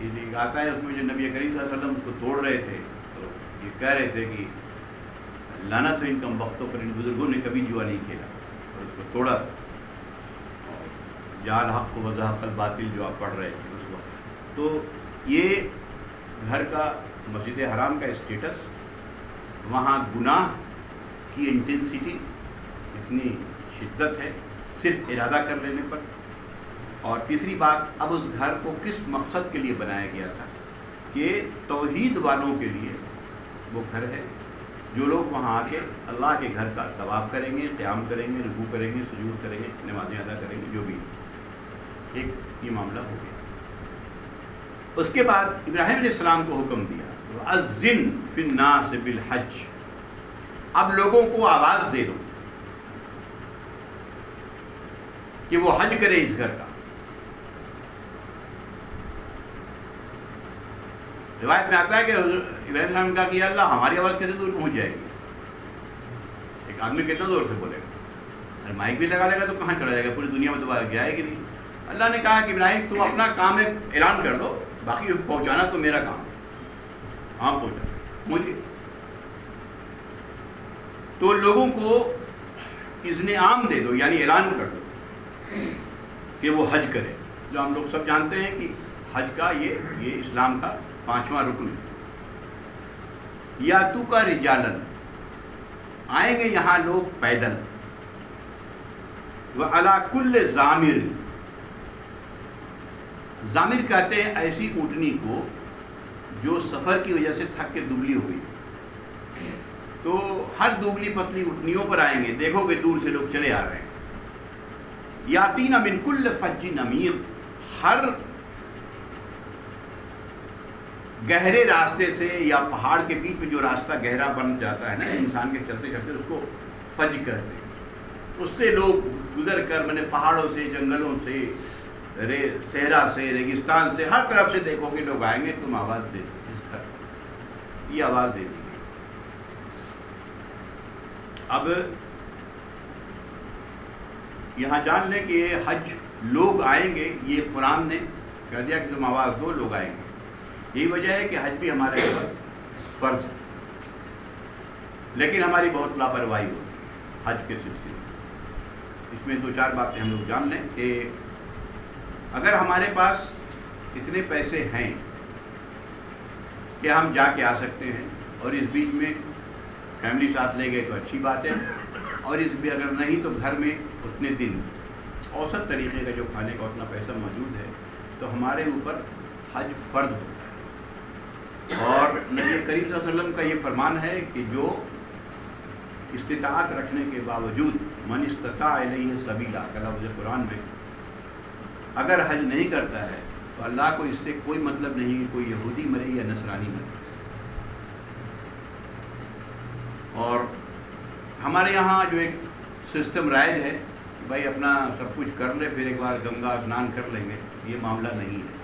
یہ آتا ہے اس میں جو نبی کریم صلی اللہ علیہ وسلم اس کو توڑ رہے تھے تو یہ کہہ رہے تھے کہ لعنت ہو ان کم وقتوں پر، ان بزرگوں نے کبھی جوا نہیں کھیلا اور اس کو توڑا۔ جعل حق و وضحق الباطل جو آپ پڑھ رہے تھے اس وقت، تو یہ گھر کا مسجد حرام کا اسٹیٹس، وہاں گناہ کی انٹینسٹی اتنی شدت ہے صرف ارادہ کر لینے پر، اور تیسری بات اب اس گھر کو کس مقصد کے لیے بنایا گیا تھا کہ توحید والوں کے لیے وہ گھر ہے، جو لوگ وہاں آ کے اللہ کے گھر کا طواف کریں گے، قیام کریں گے، رکوع کریں گے، سجود کریں گے، نمازیں ادا کریں گے، جو بھی ایک یہ معاملہ ہو گیا۔ اس کے بعد ابراہیم علیہ السلام کو حکم دیا وَأَذِّن فِي النَّاسِ بِالْحَجِّ، اب لوگوں کو آواز دے دو کہ وہ حج کرے اس گھر کا۔ روایت میں آتا ہے کہ ابراہیم علیہ السلام نے کہا کہ اللہ ہماری آواز کیسے دور پہنچ جائے گی، ایک آدمی کتنا زور سے بولے گا، اگر مائک بھی لگا لے گا تو کہاں چلا جائے گا، پوری دنیا میں تو بات جائے گی نہیں۔ اللہ نے کہا کہ ابراہیم تم اپنا کام اعلان کر دو، باقی پہنچانا تو میرا کام ہے، ہاں پہنچا مجھے۔ تو لوگوں کو اذن عام دے دو، یعنی اعلان کر دو کہ وہ حج کرے، جو ہم لوگ سب جانتے ہیں کہ حج کا یہ اسلام کا 5واں رکن ہے۔ یاتو کا رجالن، آئیں گے یہاں لوگ پیدل، وعلی کل ضامر، ضامر کہتے ہیں ایسی اونٹنی کو جو سفر کی وجہ سے تھک کے دبلی ہوئی، تو ہر دبلی پتلی اونٹنیوں پر آئیں گے، دیکھو کہ دور سے لوگ چلے آ رہے ہیں۔ یاتین من کل فج عمیق، ہر گہرے راستے سے یا پہاڑ کے بیچ میں جو راستہ گہرا بن جاتا ہے نا انسان کے چلتے چلتے، اس کو فج کہتے ہیں، اس سے لوگ گزر کر، میں نے پہاڑوں سے، جنگلوں سے، صحرا سے، ریگستان سے، ہر طرف سے دیکھو کہ لوگ آئیں گے، تم آواز دے دو، اس گھر یہ آواز دے دی۔ اب یہاں جان لیں کہ یہ حج لوگ آئیں گے، یہ قرآن نے کہہ دیا کہ تم آواز دو، لوگ آئیں گے۔ یہی وجہ ہے کہ حج بھی ہمارے اوپر فرض ہے، لیکن ہماری بہت لاپرواہی ہوتی ہے حج کے سلسلے میں۔ اس میں 2-4 باتیں ہم لوگ جان لیں کہ اگر ہمارے پاس اتنے پیسے ہیں کہ ہم جا کے آ سکتے ہیں، اور اس بیچ میں فیملی ساتھ لے گئے تو اچھی بات ہے، اور اس بھی اگر نہیں تو گھر میں اتنے دن اوسط طریقے کا جو کھانے کا اتنا پیسہ موجود ہے، تو ہمارے اوپر حج فرض ہوتا ہے۔ اور نبی کریم صلی اللہ علیہ وسلم کا یہ فرمان ہے کہ جو استطاعت رکھنے کے باوجود من استطاع الیہ سبیلا کا لفظ قرآن میں، اگر حج نہیں کرتا ہے تو اللہ کو اس سے کوئی مطلب نہیں کہ کوئی یہودی مرے یا نصرانی مرے. اور ہمارے یہاں جو ایک سسٹم رائج ہے بھائی اپنا سب کچھ کر لے پھر ایک بار گنگا اسنان کر لیں گے، یہ معاملہ نہیں ہے.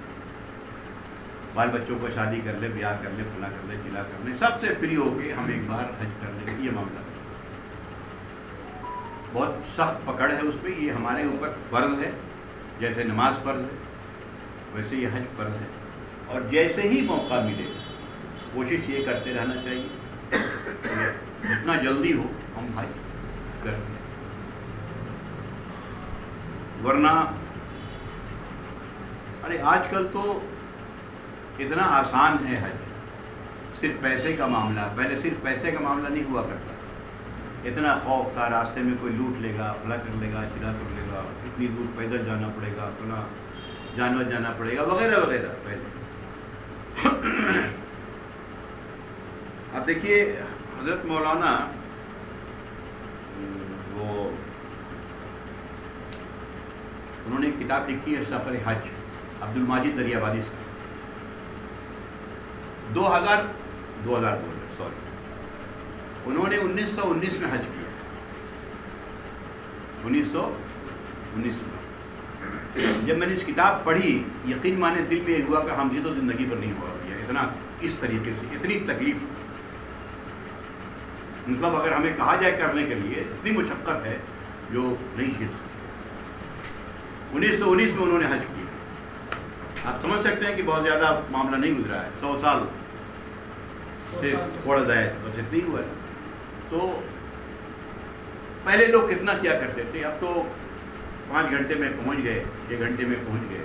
بال بچوں کو شادی کر لے، بیاہ کر لے، فلاں کر لے، چلا کر لے، سب سے فری ہو کے ہم ایک بار حج کر لیں گے، یہ معاملہ نہیں. بہت سخت پکڑ ہے اس پہ. یہ ہمارے اوپر فرض ہے، جیسے نماز فرض ہے ویسے یہ حج فرض ہے. اور جیسے ہی موقع ملے کوشش یہ کرتے رہنا چاہیے جتنا جلدی ہو ہم حج کریں. ورنہ ارے آج کل تو اتنا آسان ہے حج، صرف پیسے کا معاملہ. پہلے صرف پیسے کا معاملہ نہیں ہوا کرتا، اتنا خوف تھا راستے میں کوئی لوٹ لے گا، فلاں کر لے گا، چلا کر لے گا، اتنی دور پیدل جانا پڑے گا، فلاں جانور جانا پڑے گا، وغیرہ وغیرہ. پہلے اب دیکھیے حضرت مولانا وہ انہوں نے ایک کتاب لکھی ہے سفر حج، عبد الماجد دریابادی سے. 2000 انہوں نے 1919 میں حج کیا. 1919 میں جب میں نے اس کتاب پڑھی یقین مانے دل میں یہ ہوا کہ ہم تو زندگی پر نہیں ہوا گیا اتنا، اس طریقے سے اتنی تکلیف. مطلب اگر ہمیں کہا جائے کرنے کے لیے اتنی مشقت ہے جو نہیں جھیل سکتے. 1919 میں انہوں نے حج کیا. آپ سمجھ سکتے ہیں کہ بہت زیادہ معاملہ نہیں گزرا ہے، 100 سال سے تھوڑا جائے بس اتنی ہوا ہے. تو پہلے لوگ کتنا کیا کرتے تھے، اب تو 5 گھنٹے میں پہنچ گئے، 6 گھنٹے میں پہنچ گئے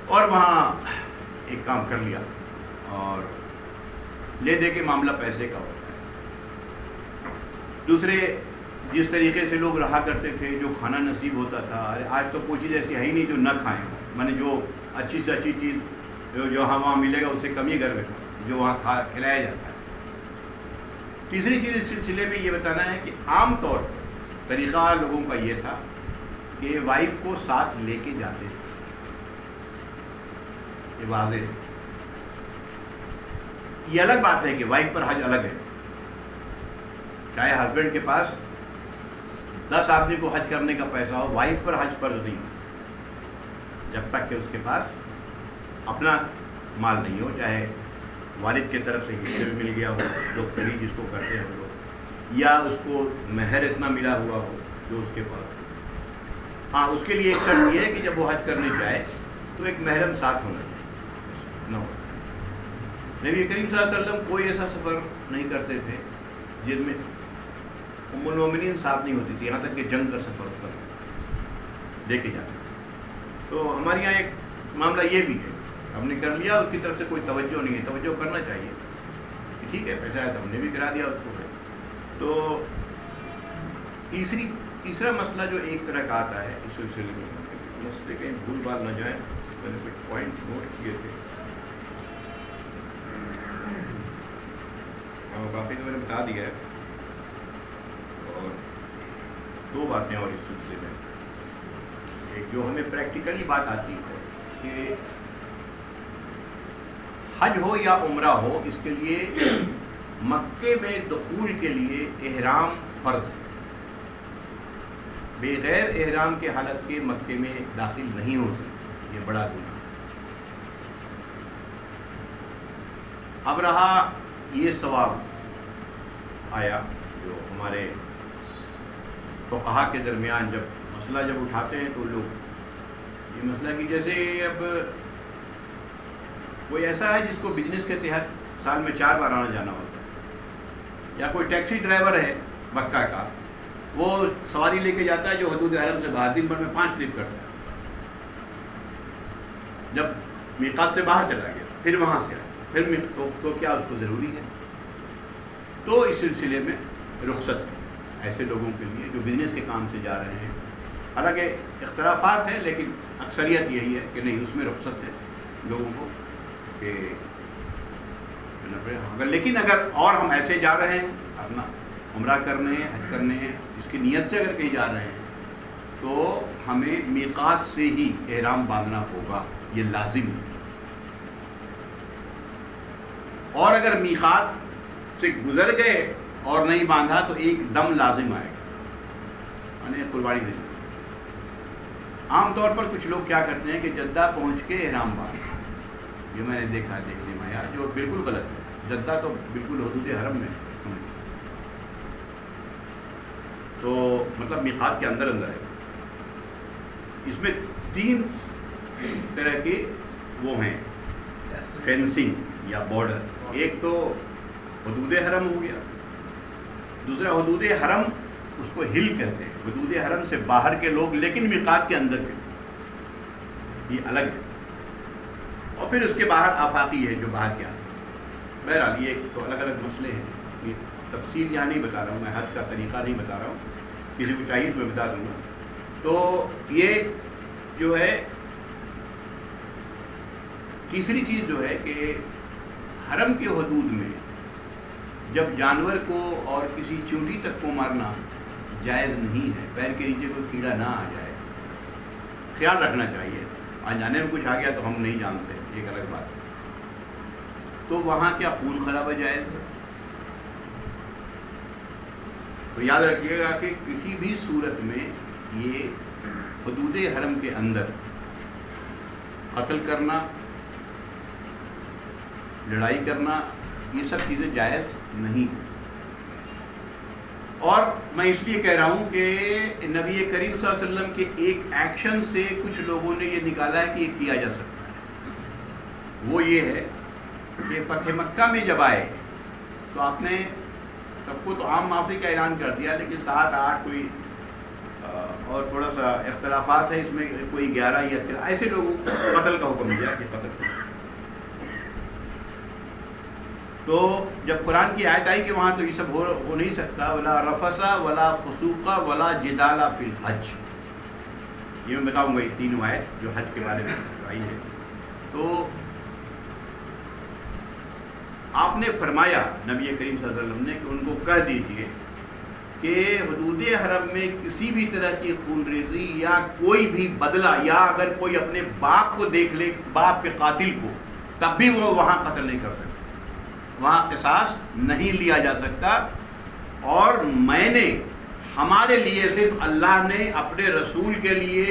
اور وہاں ایک کام کر لیا اور لے دے کے معاملہ پیسے کا ہوتا ہے. دوسرے جس طریقے سے لوگ رہا کرتے تھے، جو کھانا نصیب ہوتا تھا، آج تو کوئی چیز ایسی ہے ہی نہیں جو نہ کھائیں. میں نے جو اچھی سے اچھی چیز جو وہاں ملے گا اس سے کم ہی گھر میں جو وہاں کھلایا جاتا ہے. تیسری چیز اس سلسلے میں یہ بتانا ہے کہ عام طور پر طریقہ لوگوں کا یہ تھا کہ وائف کو ساتھ لے کے جاتے تھے. یہ واضح ہے. یہ الگ بات ہے کہ وائف پر حج الگ ہے. چاہے ہسبینڈ کے پاس 10 آدمی کو حج کرنے کا پیسہ ہو، وائف پر حج فرض نہیں ہو جب تک کہ اس کے پاس اپنا مال نہیں ہو، چاہے والد کی طرف سے حصے بھی مل گیا ہو جو خرید جس کو کرتے ہیں لوگ، یا اس کو مہر اتنا ملا ہوا ہو جو اس کے پاس. ہاں اس کے لیے ایک شرط یہ ہے کہ جب وہ حج کرنے جائے تو ایک محرم ساتھ ہونا چاہیے. نہ ہو نبی کریم صلی اللہ علیہ وسلم کوئی ایسا سفر نہیں کرتے تھے جن میں ام المومنین ساتھ نہیں ہوتی تھی، یہاں تک کہ جنگ کا سفر پر لے کے جاتے. تو ہمارے یہاں ایک معاملہ یہ بھی ہے، ہم نے کر لیا، اس کی طرف سے کوئی توجہ نہیں ہے. توجہ کرنا چاہیے کہ ٹھیک ہے پیسہ ہے تو ہم نے بھی کرا دیا اس کو. تو تیسرا مسئلہ جو ایک طرح کا آتا ہے اس سلسلے میں، مسئلے کہیں بھول بھال نہ جائیں، میں نے کچھ پوائنٹ نوٹ کیے تھے اور باقی تو میں نے بتا دیا ہے. اور 2 باتیں اور اس سلسلے میں، ایک جو ہمیں پریکٹیکلی بات آتی ہے کہ حج ہو یا عمرہ ہو، اس کے لیے مکے میں دخول کے لیے احرام فرض ہے. بغیر احرام کے حالت کے مکے میں داخل نہیں ہو سکتے، یہ بڑا گناہ. اب رہا یہ سوال آیا جو ہمارے فقہا کے درمیان جب مسئلہ جب اٹھاتے ہیں تو لوگ یہ مسئلہ کہ جیسے اب کوئی ایسا ہے جس کو بزنس کے تحت سال میں 4 بار آنا جانا ہوتا ہے، یا کوئی ٹیکسی ڈرائیور ہے مکہ کا، وہ سواری لے کے جاتا ہے جو حدود حرم سے باہر دن بھر میں 5 ٹرپ کرتا ہے. جب میقات سے باہر چلا گیا پھر وہاں سے پھر تو کیا اس کو ضروری ہے؟ تو اس سلسلے میں رخصت ہے ایسے لوگوں کے لیے جو بزنس کے کام سے جا رہے ہیں. حالانکہ اختلافات ہیں لیکن اکثریت یہی ہے کہ نہیں، اس میں رخصت ہے لوگوں کو کہ لیکن اگر اور ہم ایسے جا رہے ہیں اپنا عمرہ کرنے ہیں، حج کرنے ہیں، اس کی نیت سے اگر کہیں جا رہے ہیں تو ہمیں میقات سے ہی احرام باندھنا ہوگا، یہ لازم ہے۔ اور اگر میقات سے گزر گئے اور نہیں باندھا تو ایک دم لازم آئے گا، یعنی قربانی نہیں۔ عام طور پر کچھ لوگ کیا کرتے ہیں کہ جدہ پہنچ کے احرام باندھتے، یہ میں نے دیکھا دیکھنے میں آیا، جو بالکل غلط ہے۔ جدہ تو بالکل حدود حرم میں ہے، تو مطلب میقات کے اندر اندر ہے۔ اس میں 3 طرح کے وہ ہیں فینسنگ یا بارڈر، ایک تو حدود حرم ہو گیا، دوسرا حدود حرم اس کو ہل کہتے ہیں، حدود حرم سے باہر کے لوگ لیکن میقات کے اندر کے، یہ الگ ہے۔ اور پھر اس کے باہر آفاقی ہے جو باہر کے آتے ہیں۔ بہرحال یہ تو الگ الگ مسئلے ہیں، یہ تفصیل یہاں نہیں بتا رہا ہوں، میں حج کا طریقہ نہیں بتا رہا ہوں، کسی کو چاہیے تو میں بتا دوں گا۔ تو یہ جو ہے تیسری چیز جو ہے کہ حرم کے حدود میں جب جانور کو اور کسی چونٹی تک کو مارنا جائز نہیں ہے، پیر کے نیچے کوئی کیڑا نہ آ جائے، خیال رکھنا چاہیے۔ جانے میں کچھ آ گیا تو ہم نہیں جانتے، ایک الگ بات ہے۔ تو وہاں کیا خون خرابہ جائز ہے؟ تو یاد رکھیے گا کہ کسی بھی صورت میں یہ حدود حرم کے اندر قتل کرنا، لڑائی کرنا، یہ سب چیزیں جائز نہیں ہیں۔ اور میں اس لیے کہہ رہا ہوں کہ نبی کریم صلی اللہ علیہ وسلم کے ایک ایکشن سے کچھ لوگوں نے یہ نکالا ہے کہ یہ کیا جا سکتا ہے۔ وہ یہ ہے کہ فتح مکہ میں جب آئے تو آپ نے سب کو تو عام معافی کا اعلان کر دیا، لیکن 7 8 کوئی اور تھوڑا سا اختلافات ہیں اس میں، کوئی 11 یا 13 ایسے لوگوں کو قتل کا حکم دیا کہ قتل کرو۔ تو جب قرآن کی آیت آئی کہ وہاں تو یہ سب ہو نہیں سکتا، ولا رفث ولا فسوق ولا جدال فی الحج، یہ میں بتاؤں گا یہ 3 آیت جو حج کے بارے میں آئی ہے۔ تو آپ نے فرمایا نبی کریم صلی اللہ علیہ وسلم نے کہ ان کو کہہ دیجئے کہ حدود حرم میں کسی بھی طرح کی خون ریزی یا کوئی بھی بدلہ، یا اگر کوئی اپنے باپ کو دیکھ لے، باپ کے قاتل کو، تب بھی وہ وہاں قتل نہیں کر سکتا، وہاں قصاص نہیں لیا جا سکتا۔ اور میں نے ہمارے لیے صرف اللہ نے اپنے رسول کے لیے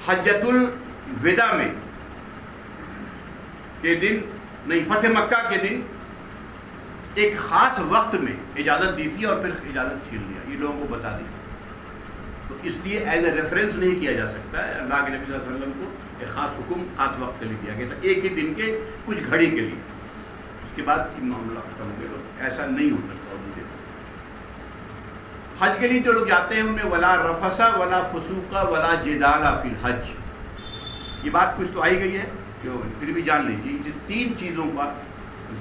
حجۃ الوداع میں کے دن نہیں، فتح مکہ کے دن ایک خاص وقت میں اجازت دی تھی اور پھر اجازت چھین لیا، یہ لوگوں کو بتا دیا۔ تو اس لیے ایز اے ریفرنس نہیں کیا جا سکتا ہے، اللہ کے نبی صلی اللہ علیہ وسلم کو ایک خاص حکم خاص وقت کے لیے دیا گیا تھا، ایک ہی دن کے کچھ گھڑی کے لیے، اس کے بعد معاملہ ختم ہو گیا۔ تو ایسا نہیں ہو سکتا۔ حج کے لیے جو لوگ جاتے ہیں ان میں ولا رفث ولا فسوق ولا جدال فی الحج، یہ بات کچھ تو آئی گئی ہے، جو پھر بھی جان لیجیے، یہ 3 چیزوں کا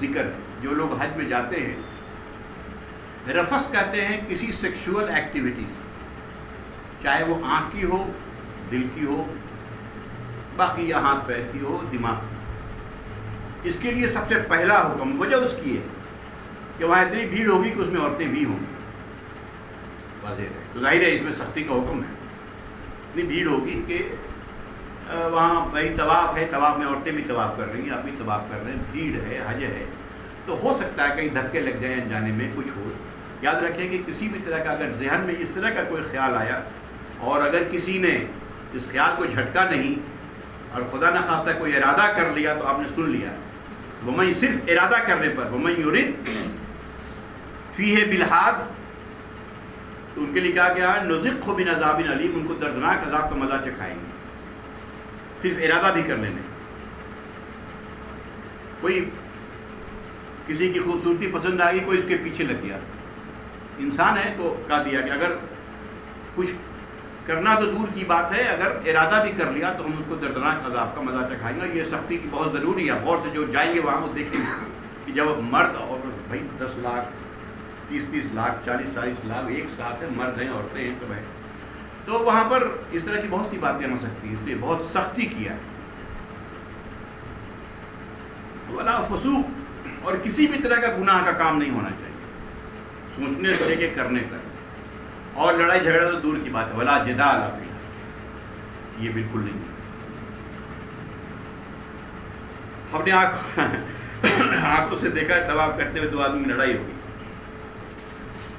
ذکر ہے۔ جو لوگ حج میں جاتے ہیں، رفث کہتے ہیں کسی سیکشول ایکٹیویٹی سے، چاہے وہ آنکھ کی ہو، دل کی ہو، باقی یا ہاتھ پیر کی ہو، دماغ کی۔ اس کے لیے سب سے پہلا حکم وجہ اس کی ہے کہ وہاں اتنی بھیڑ ہوگی کہ اس میں عورتیں بھی ہوں گی، واضح ہے۔ تو ظاہر ہے اس میں سختی کا حکم ہے، اتنی بھیڑ ہوگی کہ وہاں بھائی طواف ہے، طواف میں عورتیں بھی طواف کر رہی ہیں، آپ بھی طواف کر رہے ہیں، بھیڑ ہے، حج ہے، تو ہو سکتا ہے کہیں دھکے لگ جائیں جانے میں، کچھ ہو۔ یاد رکھیں کہ کسی بھی طرح کا اگر ذہن میں اس طرح کا کوئی خیال آیا اور اگر کسی نے اس خیال کو جھٹکا نہیں اور خدا نخواستہ کوئی ارادہ کر لیا تو آپ نے سن لیا، وَمَن صرف ارادہ کرنے پر وَمَن يُرِدْ فِيهِ بِالْحَادِ، تو ان کے لیے کہا گیا نُذِقْهُ مِنْ عَذَابٍ أَلِيمٍ، ان کو دردناک عذاب کا مزہ چکھائیں گے، صرف ارادہ بھی کر لینے۔ کوئی کسی کی خوبصورتی پسند آ گئی، کوئی اس کے پیچھے لگ گیا، انسان ہے تو کہہ دیا کہ اگر کچھ کرنا تو دور کی بات ہے، اگر ارادہ بھی کر لیا تو ہم اس کو دردناک عذاب کا مزہ چکھائیں گے۔ یہ سختی کی بہت ضروری ہے، غور سے جو جائیں گے وہاں وہ دیکھیں گے کہ جب مرد اور بھائی 10 لاکھ 30 لاکھ 40 لاکھ ایک ساتھ ہیں، مرد ہیں عورتیں ہیں، تو بھائی تو وہاں پر اس طرح کی بہت سی باتیں ہو سکتی ہیں، اس لیے بہت سختی کیا ہے۔ ولا فسوق، اور کسی بھی طرح کا گناہ کا کام نہیں ہونا چاہیے، سوچنے سے لے کے کرنے تک۔ اور لڑائی جھگڑا تو دور کی بات ہے، ولا جدال فی الحج، یہ بالکل نہیں ہے۔ ہم نے آنکھوں سے دیکھا طواف کرتے ہوئے 2 آدمی کی لڑائی ہوگی،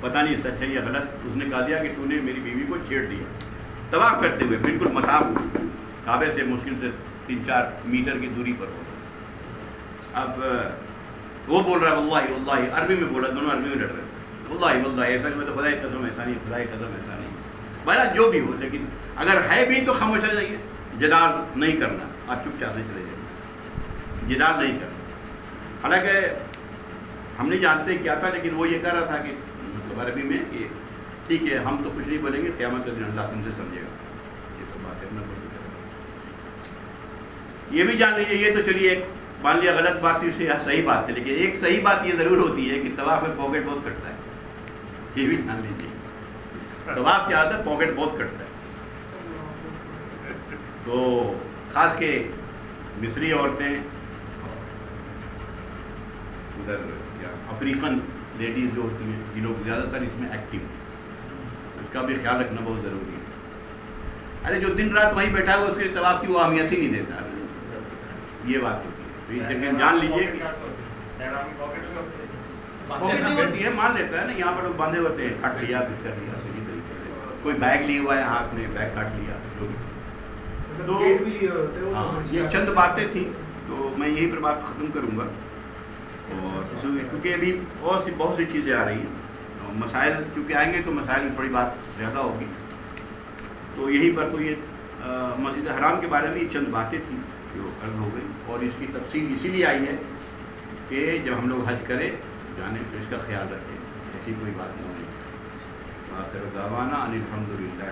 پتہ نہیں سچ ہے یا غلط، اس نے کہا دیا کہ تو نے میری بیوی کو چھیڑ دیا طواف کرتے ہوئے، بالکل مطاف کعبے سے مشکل سے 3-4 میٹر کی دوری پر ہوگا۔ اب وہ بول رہا ہے واللہ واللہ، عربی میں بولا، دونوں عربی میں لڑ رہے تھے، واللہ واللہ ایسا نہیں، میں تو خدا کی قسم ایسا نہیں، خدا کی قسم ایسا نہیں، بہرحال جو بھی ہو، لیکن اگر ہے بھی تو خاموش ہو جائیے، جدال نہیں کرنا، آپ چپ چاپ سے چلے جائیں، جدال نہیں کرنا۔ حالانکہ ہم نہیں جانتے کیا تھا، لیکن وہ یہ کہہ رہا تھا کہ مطلب عربی میں کہ ٹھیک ہے ہم تو کچھ نہیں بولیں گے، قیامت کے دن اللہ تم سے سمجھے گا، یہ سب باتیں اپنا بول رہا۔ یہ بھی جان لیجیے، یہ تو چلیے ایک مان لیا غلط بات تھی، اسے صحیح بات ہے، لیکن ایک صحیح بات یہ ضرور ہوتی ہے کہ طواف میں پاکٹ بہت کٹتا ہے، یہ بھی جان لیجیے، طواف کیا ہوتا ہے پاکٹ بہت کٹتا ہے۔ تو خاص کے مصری عورتیں، ادھر افریقن لیڈیز جو ہوتی ہیں، یہ لوگ زیادہ تر اس میں ایکٹیو ہیں، اس کا بھی خیال رکھنا بہت ضروری ہے۔ ارے جو دن رات وہیں بیٹھا ہوا اس کے ثواب کی وہ اہمیت ہی نہیں دیتا، یہ بات ہوتی ہے، لیکن جان لیجیے کہ پاکٹ نہیں ہوتی ہے، مان لیتا ہے نا، یہاں پر لوگ باندھے ہوتے ہیں، کاٹ لیا کچھ کر لیا، اسی طریقے سے کوئی بیگ لیے ہوا ہے ہاتھ میں، بیگ کاٹ لیا، تو یہ چند باتیں تھیں، تو میں یہیں پر بات ختم کروں گا، اور کیونکہ ابھی بہت سی چیزیں آ رہی ہیں، مسائل چونکہ آئیں گے تو مسائل میں تھوڑی بات زیادہ ہوگی، تو یہیں پر کوئی مسجد حرام کے بارے میں یہ چند باتیں تھیں جو عرض ہو گئی، اور اس کی تفصیل اسی لیے آئی ہے کہ جب ہم لوگ حج کریں جانے تو اس کا خیال رکھیں، ایسی کوئی بات نہیں ہے۔ آخر دعوانا ان الحمد للہ۔